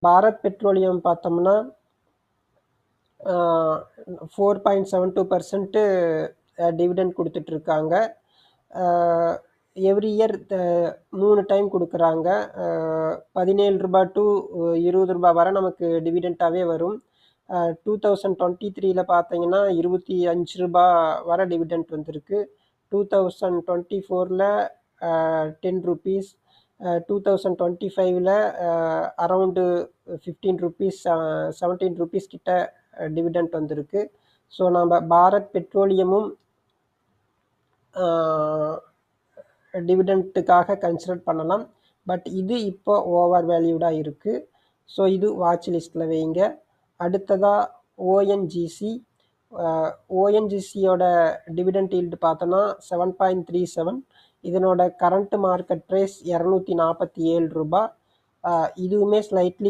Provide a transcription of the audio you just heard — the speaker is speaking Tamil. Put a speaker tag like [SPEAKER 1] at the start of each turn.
[SPEAKER 1] பாரத் பெட்ரோலியம் பார்த்தோம்னா 4.72% டிவிடெண்ட் கொடுத்துட்ருக்காங்க. எவ்ரி இயர் 3 டைம் கொடுக்குறாங்க. ரூ. 17 டு ரூ. 20 வரை நமக்கு டிவிடெண்ட்டாகவே வரும். 2023 பார்த்தீங்கன்னா ரூ. 25 வரை டிவிடெண்ட் வந்திருக்கு. 2024 ₹10, 2025 அரவுண்டு ₹15 ₹17 கிட்ட டிவிடெண்ட் வந்திருக்கு. ஸோ நம்ம பாரத் பெட்ரோலியமும் டிவிடெண்ட்டுக்காக கன்சிடர் பண்ணலாம். பட் இது இப்போ ஓவர் வேல்யூடாக இருக்குது. ஸோ இது வாட்ச் லிஸ்ட்டில் வைங்க. அடுத்ததாக ஓஎன்ஜிசி. ஓஎன்ஜிசியோட டிவிடெண்ட் ஈல்டு பார்த்தோன்னா 7.37. இதனோட கரண்ட் மார்க்கெட் ப்ரைஸ் ₹247. இதுவுமே ஸ்லைட்லி